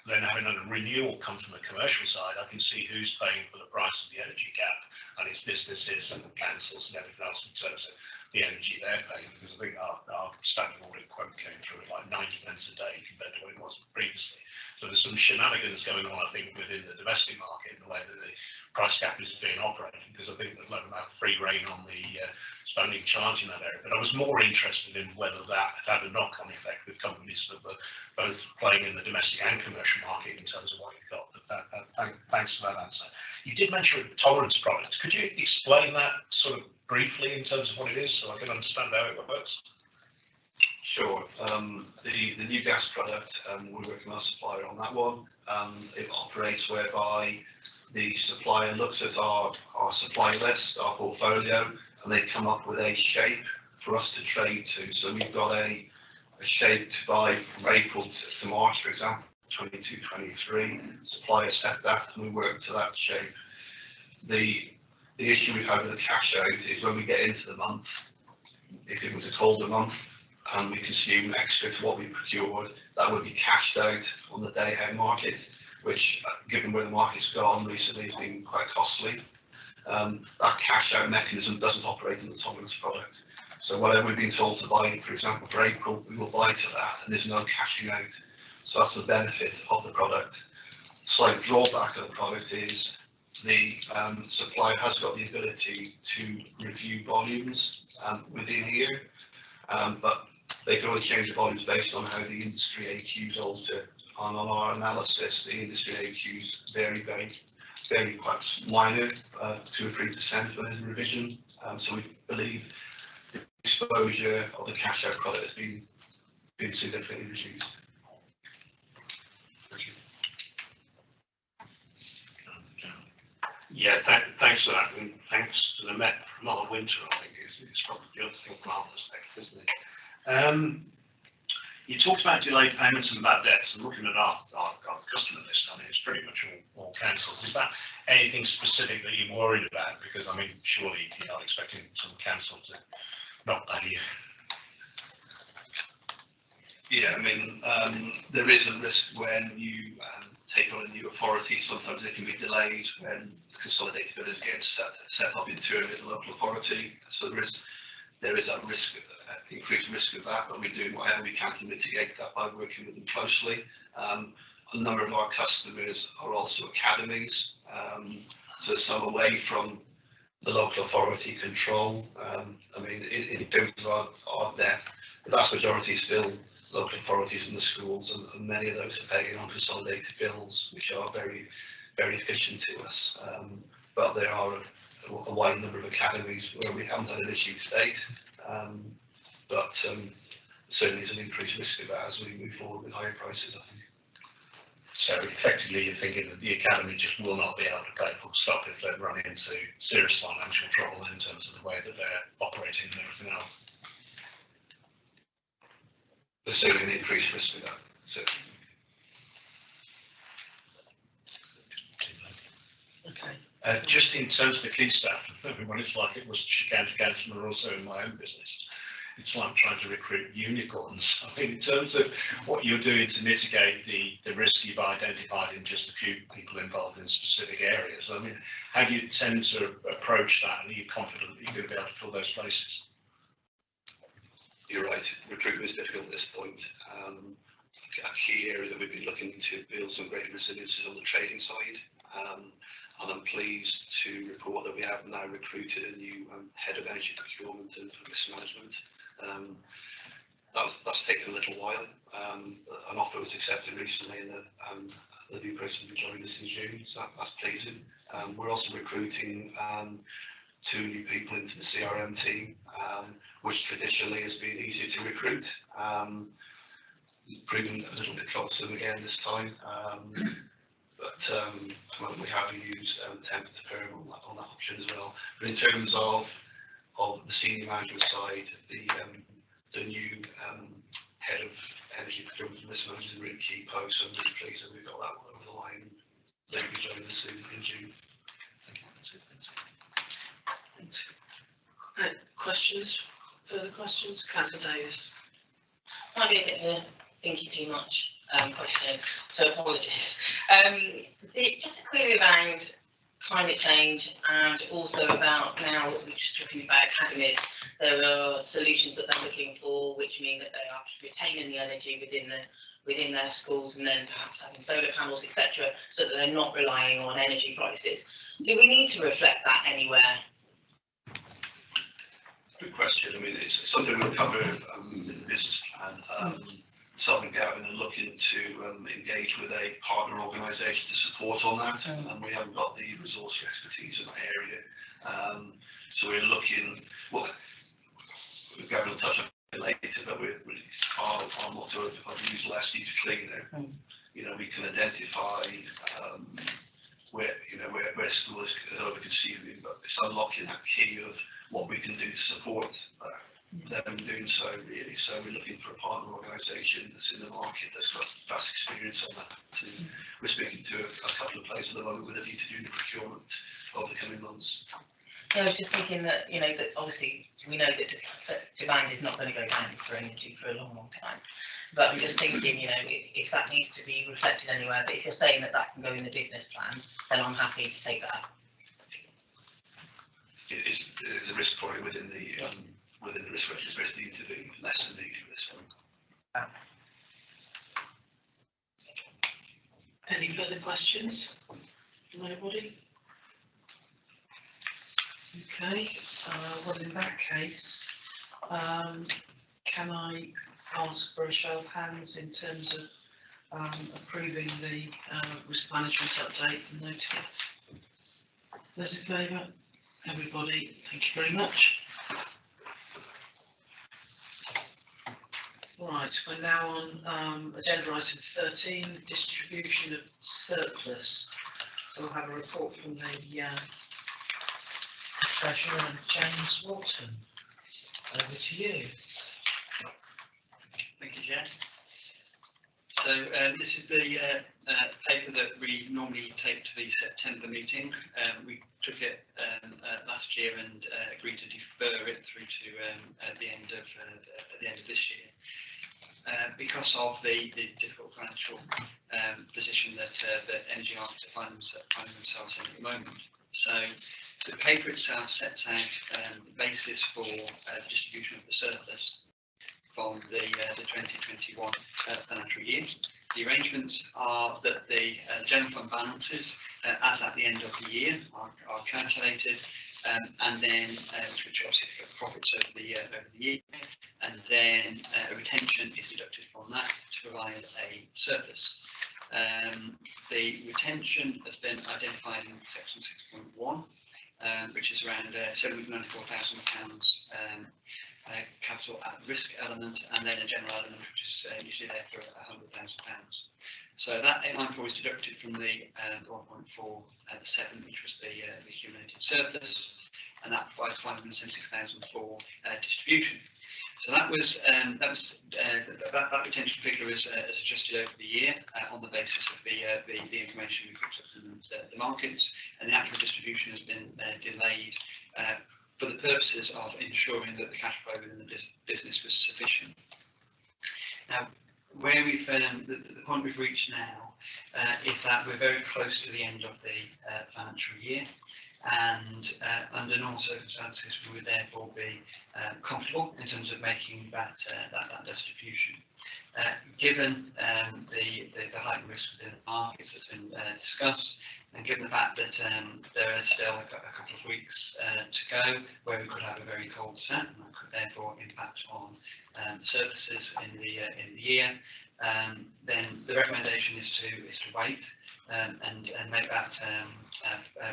Then having a renewal come from the commercial side, I can see who's paying for the price of the energy gap, and it's businesses and the councils and everything else in terms of the energy they're paying, because I think our standing audit quote came through at like 90 pence a day compared to what it was previously. So there's some shenanigans going on, I think, within the domestic market in the way that the price cap is being operated, because I think that they have free rein on the standing charge in that area. But I was more interested in whether that had a knock-on effect with companies that were both playing in the domestic and commercial market in terms of what you've got. Thanks for that answer. You did mention a tolerance product. Could you explain that sort of briefly in terms of what it is, so I can understand how it works? Sure. The new gas product, we're working with our supplier on that one. It operates whereby the supplier looks at our supply list, our portfolio, and they come up with a shape for us to trade to. So we've got a shape to buy from April to March, for example, 22-23. Supplier set that, and we work to that shape. The issue we've had with the cash out is when we get into the month, if it was a colder month and we consume extra to what we procured, that would be cashed out on the day-ahead market, which, given where the market's gone recently, has been quite costly. That cash out mechanism doesn't operate in the tolerance product. So whatever we've been told to buy, for example, for April, we will buy to that, and there's no cashing out. So that's the benefit of the product. Slight drawback of the product is the supplier has got the ability to review volumes within a year, but they can only change the volumes based on how the industry AQs alter. And on our analysis, the industry AQs vary quite minor, 2 or 3% when there's a revision. So we believe the exposure of the cash out product has been significantly reduced. Yeah, thanks for that, and thanks to the Met for another winter, I think is probably the other thing from our perspective, isn't it? You talked about delayed payments and bad debts, and looking at our customer list, I mean, it's pretty much all councils. Is that anything specific that you're worried about? Because, I mean, surely you're not expecting some council to not pay you. Yeah, I mean, there is a risk when you take on a new authority. Sometimes there can be delays when the consolidated bill is getting set up internally at the local authority. So there is a risk, increased risk of that, but we're doing whatever we can to mitigate that by working with them closely. A number of our customers are also academies, so some away from the local authority control. I mean, in terms of our debt, the vast majority is still local authorities and the schools, and many of those are paying on consolidated bills, which are very, very efficient to us. But there are a wide number of academies where we haven't had an issue to date. But certainly is an increased risk of that as we move forward with higher prices, I think. So effectively, you're thinking that the academy just will not be able to pay full stop if they run into serious financial trouble in terms of the way that they're operating and everything else. There's certainly an increased risk of that, certainly. Okay. Just in terms of the key staff, everyone, it's like it was county councillor also in my own business. It's like trying to recruit unicorns. I mean, in terms of what you're doing to mitigate the risk you've identified in just a few people involved in specific areas, I mean, how do you tend to approach that, and are you confident that you're going to be able to fill those places? You're right, recruitment is difficult at this point. A key area that we've been looking to build some great resilience is on the trading side. And I'm pleased to report that we have now recruited a new head of energy procurement and risk management. That's taken a little while. An offer was accepted recently, and the new person will join us in June, so that's pleasing. We're also recruiting 2 new people into the CRM team, which traditionally has been easier to recruit. Proven a little bit troublesome again this time. But we have used temp to perm on that option as well. But in terms of the senior management side, the new head of energy procurement and risk management is a really key post. So I'm really pleased that we've got that one over the line. They'll be joining us in June. Thank you. That's it. Thanks. Questions? Further questions? Councillor Davis. Might be a bit of a thinking too much question, so apologies. Just a query around climate change, and also about, now that we're just talking about academies, there are solutions that they're looking for, which mean that they are retaining the energy within their schools, and then perhaps having solar panels, etc., so that they're not relying on energy prices. Do we need to reflect that anywhere? Good question. I mean, it's something we'll cover in the business plan. Something Gavin are looking to engage with a partner organisation to support on that, and we haven't got the resource or expertise in that area. So we're looking, well, Gavin will touch on it later, but our motto of use less, use cleaner. You know, we can identify where schools are over consuming, but it's unlocking that key of what we can do to support them doing so, really. So we're looking for a partner organisation that's in the market that's got vast experience on that. We're speaking to a couple of places at the moment with a view to doing the procurement over the coming months. Yeah, I was just thinking that, you know, that obviously we know that demand is not going to go down for energy for a long, long time. But I'm just thinking, you know, if that needs to be reflected anywhere, but if you're saying that that can go in the business plan, then I'm happy to take that. There's a risk for it within the risk register, it's need to be less than needed for this one. Any further questions from anybody? Okay, well, in that case, can I ask for a show of hands in terms of approving the risk management update and notice? Those in favour? Everybody, thank you very much. Right, we're now on agenda item 13, distribution of surplus. So we'll have a report from the Treasurer, James Walton. Over to you. Thank you, Jack. So this is the paper that we normally take to the September meeting. We took it last year and agreed to defer it through to the end of this year. Because of the difficult financial position that energy markets find themselves in at the moment. So the paper itself sets out the basis for the distribution of the surplus from the 2021 financial year. The arrangements are that the general fund balances, as at the end of the year, are calculated, and then which obviously profits over the year, and then a retention is deducted from that to provide a surplus. The retention has been identified in section 6.1, which is around £794,000 capital at risk element, and then a general element which is usually there for £100,000. So that 894 is deducted from the 1.47, which was the accumulated surplus, and that provides 576,000 for distribution. So that retention figure is adjusted over the year on the basis of the information we picked up from the markets, and the actual distribution has been delayed for the purposes of ensuring that the cash flow within the business was sufficient. Now, where we've the point we've reached now is that we're very close to the end of the financial year, and under normal circumstances we would therefore be comfortable in terms of making that distribution. Given the heightened risk within the markets that's been discussed, and given the fact that there is still a couple of weeks to go where we could have a very cold snap, and that could therefore impact on surpluses in the year, then the recommendation is to wait and make that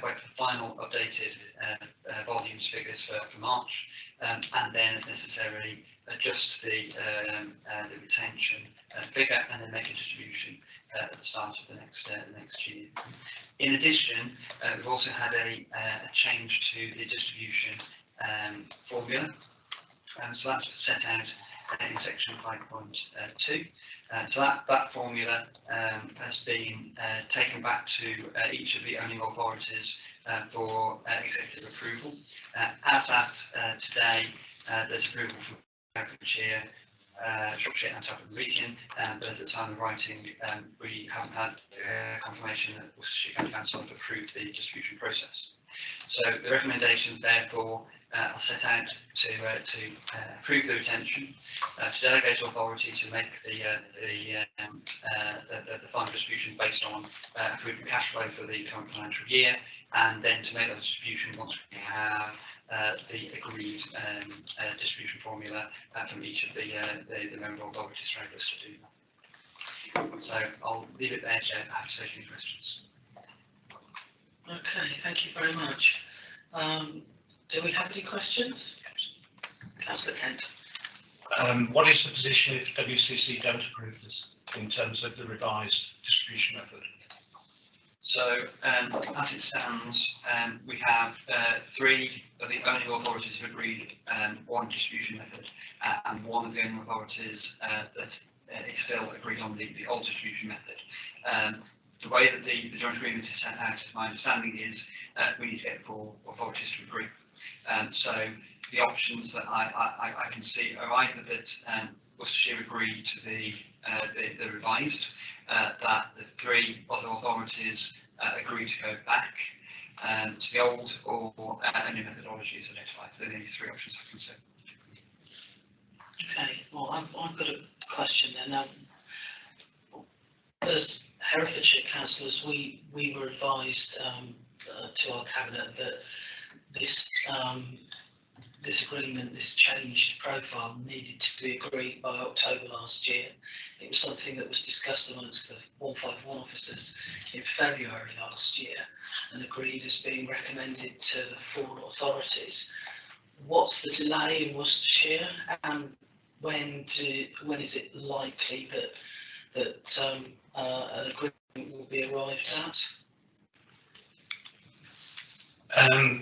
wait for the final updated volumes figures for March, and then as necessary adjust the retention figure and then make a distribution at the start of the next year. In addition, we've also had a change to the distribution formula, so that's set out in section 5.2. So that formula has been taken back to each of the owning authorities for executive approval. As at today, there's approval from Herefordshire, Shropshire and Tottenham region, but at the time of writing, we haven't had confirmation that Worcestershire County Council have approved the distribution process. So the recommendations, therefore, are set out to approve the retention, to delegate authority to make the final distribution based on approved cash flow for the current financial year, and then to make the distribution once we have the agreed distribution formula from each of the member authorities to enable us to do that. So I'll leave it there, Chair. I have to take any questions. Okay, thank you very much. Do we have any questions? Yes. Councillor Kent. What is the position if WCC don't approve this in terms of the revised distribution method? So as it stands, we have 3 of the owning authorities have agreed one distribution method, and 1 of the owning authorities that is still agreed on the old distribution method. The way that the joint agreement is set out, my understanding is we need to get 4 authorities to agree. So the options that I can see are either that Worcestershire agree to the revised, that the 3 other authorities agree to go back to the old, or a new methodology is identified. There are the only 3 options I can see. Okay, well, I've got a question then. As Herefordshire councillors, we were advised to our cabinet that this agreement, this changed profile, needed to be agreed by October last year. It was something that was discussed amongst the 151 officers in February last year and agreed as being recommended to the 4 authorities. What's the delay in Worcestershire, and when is it likely that an agreement will be arrived at?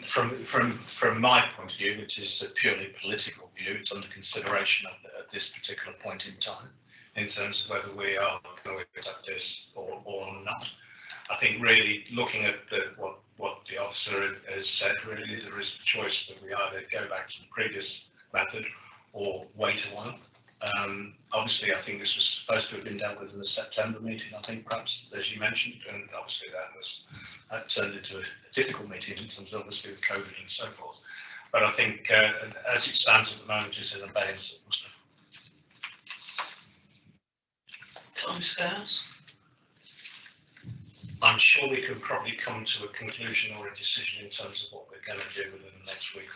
From my point of view, which is a purely political view, it's under consideration at this particular point in time, in terms of whether we are going to accept this or not. I think really looking at what the officer has said, really there is a choice that we either go back to the previous method or wait a while. Obviously, I think this was supposed to have been dealt with in the September meeting, I think, perhaps, as you mentioned, and obviously that turned into a difficult meeting in terms of obviously with COVID and so forth. But I think as it stands at the moment, it's in abeyance. Timescales? I'm sure we can probably come to a conclusion or a decision in terms of what we're going to do within the next week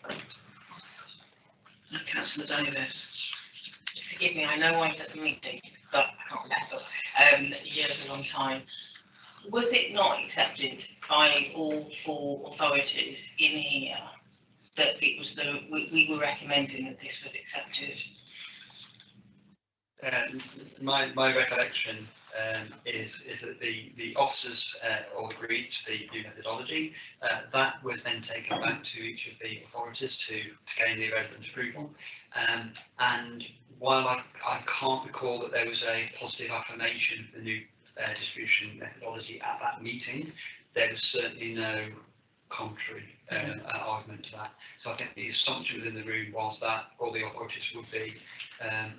or 2. Councillor Davis. Forgive me, I know I was at the meeting, but I can't remember. Years a long time. Was it not accepted by all four authorities in here that it was we were recommending that this was accepted? My recollection is that the officers all agreed to the new methodology. That was then taken back to each of the authorities to gain the relevant approval. And while I can't recall that there was a positive affirmation of the new distribution methodology at that meeting, there was certainly no contrary argument to that. So I think the assumption within the room was that all the authorities would be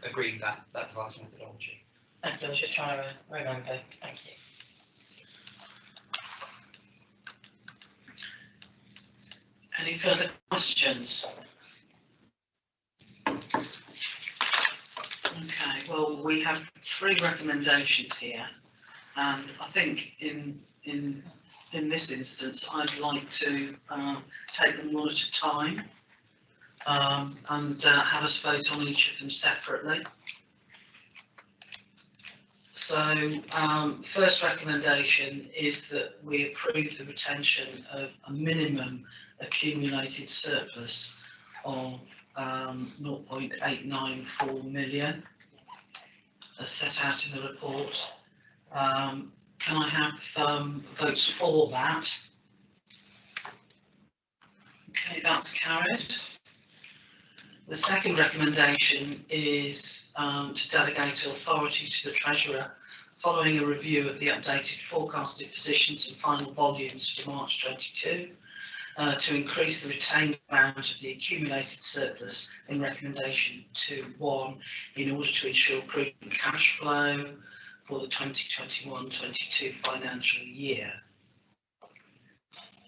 agreeing that revised methodology. Thank you, I was just trying to remember. Thank you. Any further questions? Okay, well, we have 3 recommendations here, and I think in this instance, I'd like to take them one at a time and have us vote on each of them separately. So, first recommendation is that we approve the retention of a minimum accumulated surplus of 0.894 million, as set out in the report. Can I have votes for that? Okay, that's carried. The second recommendation is to delegate authority to the Treasurer following a review of the updated forecasted positions and final volumes for March 22 to increase the retained amount of the accumulated surplus in recommendation 2.1 in order to ensure prudent cash flow for the 2021-22 financial year.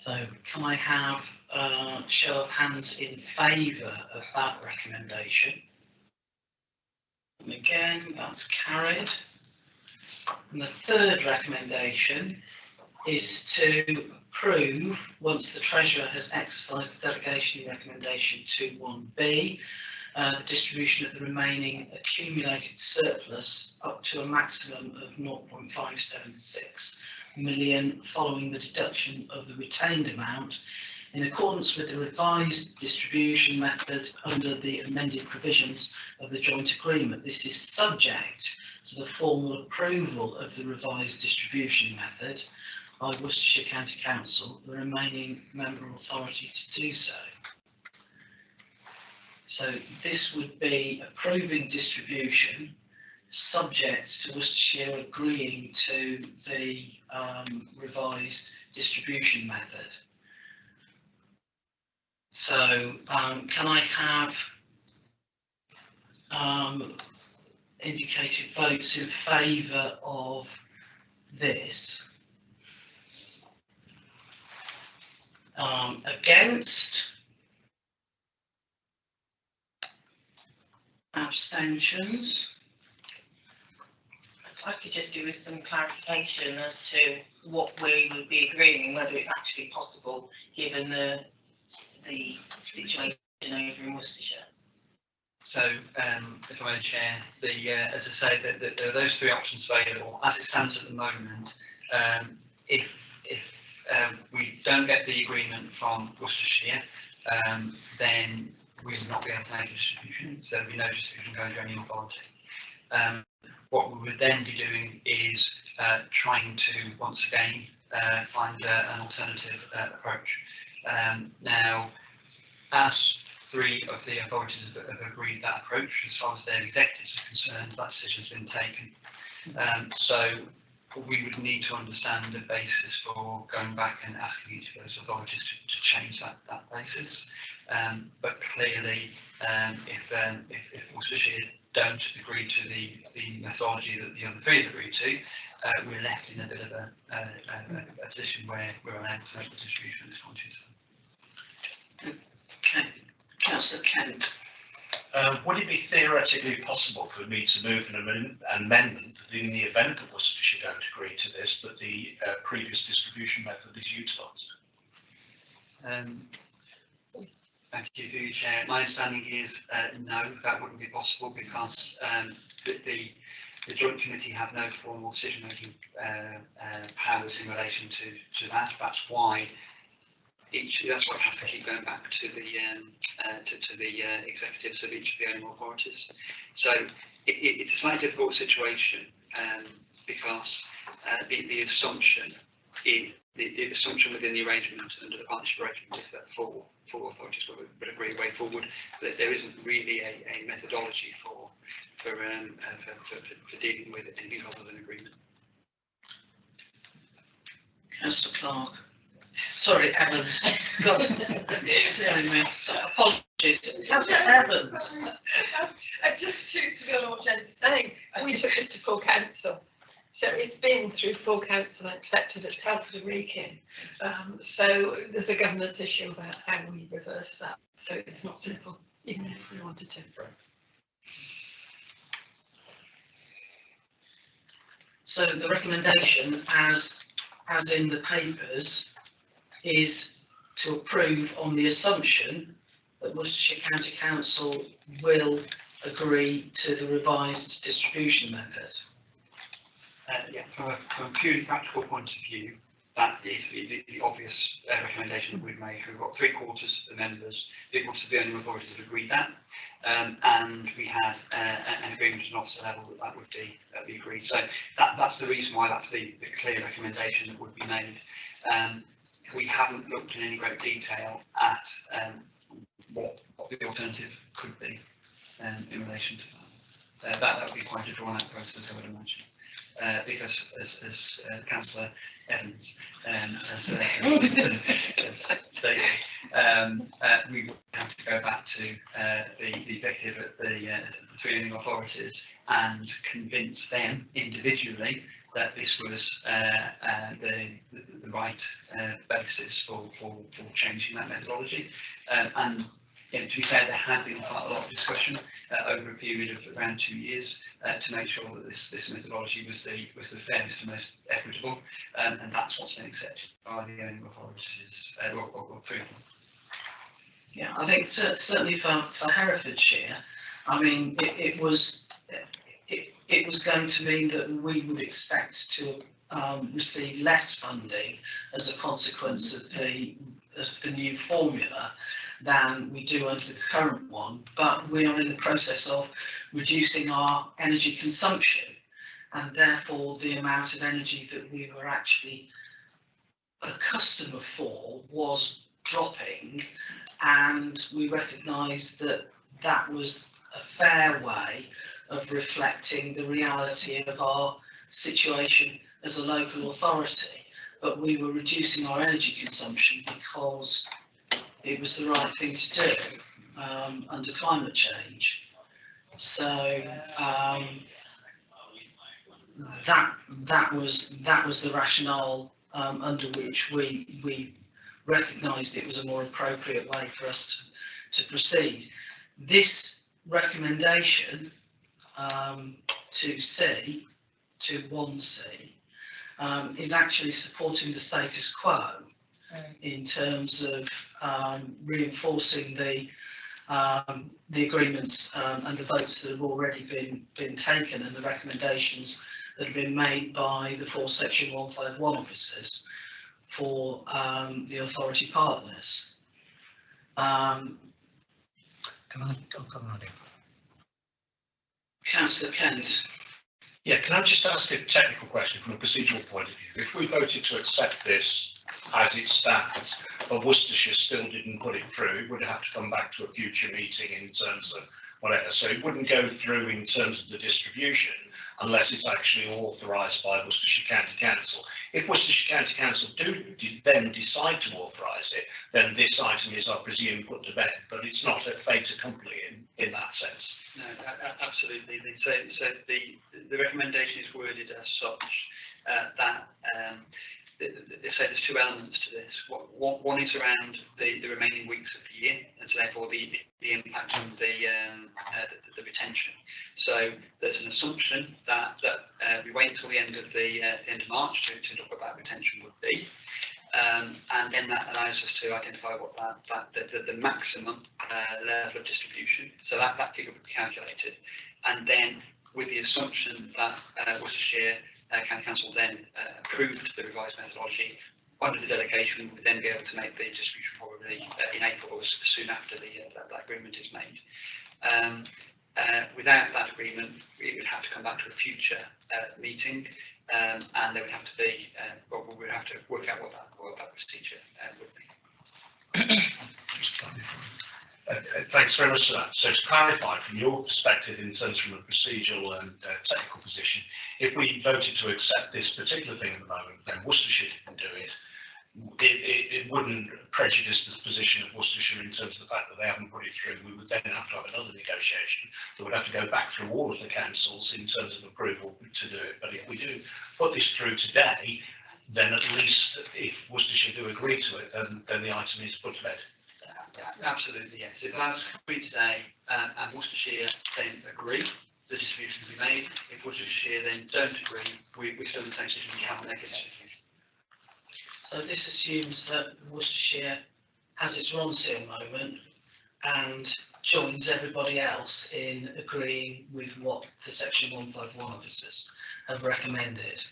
So can I have a show of hands in favour of that recommendation? And again, that's carried. And the third recommendation is to approve, once the Treasurer has exercised the delegation in recommendation 2.1b, the distribution of the remaining accumulated surplus up to a maximum of 0.576 million following the deduction of the retained amount in accordance with the revised distribution method under the amended provisions of the joint agreement. This is subject to the formal approval of the revised distribution method by Worcestershire County Council, the remaining member authority to do so. So this would be approving distribution subject to Worcestershire agreeing to the revised distribution method. So can I have indicated votes in favour of this? Against? Abstentions? I could just give us some clarification as to what we would be agreeing, whether it's actually possible given the situation over in Worcestershire. So, if I may, Chair, as I say, there are those 3 options available. As it stands at the moment, if we don't get the agreement from Worcestershire, then we will not be able to make a distribution, so there will be no distribution going to any authority. What we would then be doing is trying to, once again, find an alternative approach. Now, as 3 of the authorities have agreed that approach, as far as their executives are concerned, that decision has been taken. So we would need to understand the basis for going back and asking each of those authorities to change that basis. But clearly, if Worcestershire don't agree to the methodology that the other 3 have agreed to, we're left in a bit of a position where we're unable to make the distribution at this point in time. Okay, Councillor Kent. Would it be theoretically possible for me to move an amendment that in the event that Worcestershire don't agree to this, that the previous distribution method is utilised? Thank you, through you, Chair. My understanding is no, that wouldn't be possible because The Joint Committee have no formal decision-making powers in relation to that. That's why that's why it has to keep going back to the executives of each of the owning authorities. So it's a slightly difficult situation because the assumption within the arrangement under the partnership arrangement is that four authorities would agree a way forward. That there isn't really a methodology for dealing with anything other than agreement. Councillor Clark. Sorry, Evans. God, dealing me. So, apologies. Councillor Evans. Just to build on what James is saying, we took this to full council. So it's been through full council and accepted at Telford and Wrekin. So there's a governance issue about how we reverse that. So it's not simple, even if we wanted to. So the recommendation, as in the papers, is to approve on the assumption that Worcestershire County Council will agree to the revised distribution method. Yeah, from a purely practical point of view, that is the obvious recommendation that we've made. We've got 3/4 of the members, 3/4 of the owning authorities have agreed that, and we had an agreement at an officer level that would be agreed. So that's the reason why that's the clear recommendation that would be made. We haven't looked in any great detail at what the alternative could be in relation to that. That would be quite a drawn-out process, I would imagine. Because as Councillor Evans has stated, we would have to go back to the executive at the three owning authorities and convince them individually that this was the right basis for changing that methodology. And to be fair, there had been quite a lot of discussion over a period of around 2 years to make sure that this methodology was the fairest and most equitable, and that's what's been accepted by the owning authorities, or three of them. Yeah, I think certainly for Herefordshire, I mean, it was going to mean that we would expect to receive less funding as a consequence of the new formula than we do under the current one, but we are in the process of reducing our energy consumption, and therefore the amount of energy that we were actually a customer for was dropping, and we recognised that that was a fair way of reflecting the reality of our situation as a local authority. But we were reducing our energy consumption because it was the right thing to do under climate change. So that was the rationale under which we recognised it was a more appropriate way for us to proceed. This recommendation to 1C, is actually supporting the status quo in terms of reinforcing the agreements and the votes that have already been taken, and the recommendations that have been made by the 4 Section 151 officers for the authority partners. Councillor Kent. Yeah, can I just ask a technical question from a procedural point of view? If we voted to accept this as it stands, but Worcestershire still didn't put it through, it would have to come back to a future meeting in terms of whatever. So it wouldn't go through in terms of the distribution unless it's actually authorised by Worcestershire County Council. If Worcestershire County Council then decide to authorise it, then this item is, I presume, put to bed, but it's not a fait accompli in that sense. No, absolutely. So the recommendation is worded as such that they say there's 2 elements to this. One is around the remaining weeks of the year, and so therefore the impact on the retention. So there's an assumption that we wait until the end of March to look what that retention would be, and then that allows us to identify what the maximum level of distribution. So that figure would be calculated, and then with the assumption that Worcestershire County Council then approved the revised methodology. Under the delegation, we would then be able to make the distribution probably in April or soon after that agreement is made. Without that agreement, it would have to come back to a future meeting, and there would have to be, well, we would have to work out what that procedure would be. Thanks very much for that. So to clarify, from your perspective, in terms from a procedural and technical position, if we voted to accept this particular thing at the moment, then Worcestershire didn't do it. It wouldn't prejudice the position of Worcestershire in terms of the fact that they haven't put it through. We would then have to have another negotiation that would have to go back through all of the councils in terms of approval to do it. But if we do put this through today, then at least if Worcestershire do agree to it, then the item is put to bed. Absolutely, yes. If that's agreed today and Worcestershire then agree, the distribution will be made. If Worcestershire then don't agree, we're still in the same situation, we can't make a distribution. So this assumes that Worcestershire has its Ron seal moment and joins everybody else in agreeing with what the Section 151 officers have recommended.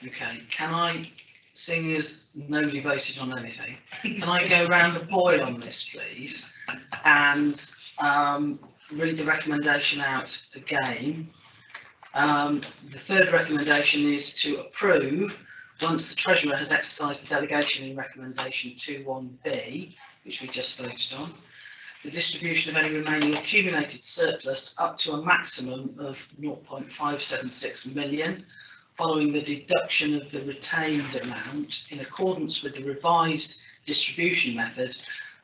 Okay, can I, seeing as nobody voted on anything, can I go round the boil on this, please, and read the recommendation out again? The third recommendation is to approve once the Treasurer has exercised the delegation in recommendation 21B, which we just voted on, the distribution of any remaining accumulated surplus up to a maximum of 0.576 million, following the deduction of the retained amount in accordance with the revised distribution method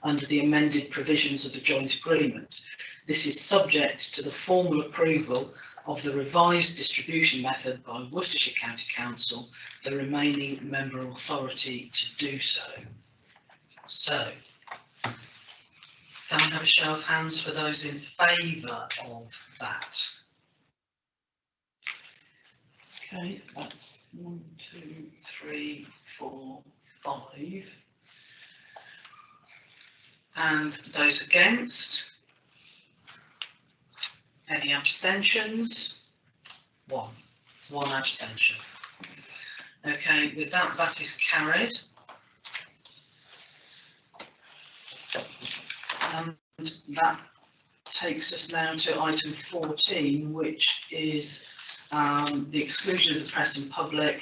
under the amended provisions of the joint agreement. This is subject to the formal approval of the revised distribution method by Worcestershire County Council, the remaining member authority to do so. So, can I have a show of hands for those in favour of that? Okay, that's 1, 2, 3, 4, 5. And those against? Any abstentions? One abstention. Okay, with that, that is carried. And that takes us now to item 14, which is the exclusion of the press and public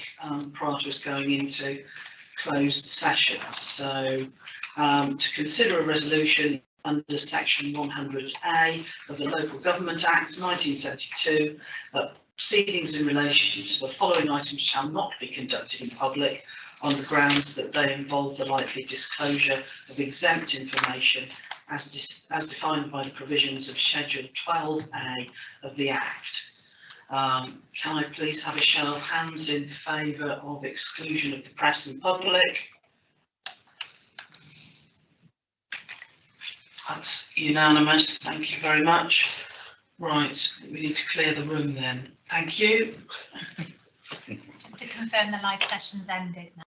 prior to us going into closed session. So to consider a resolution under section 100A of the Local Government Act 1972, proceedings in relation to the following items shall not be conducted in public on the grounds that they involve the likely disclosure of exempt information as defined by the provisions of Schedule 12A of the Act. Can I please have a show of hands in favour of exclusion of the press and public? That's unanimous. Thank you very much. Right, we need to clear the room then. Thank you. Just to confirm, the live session's ended now.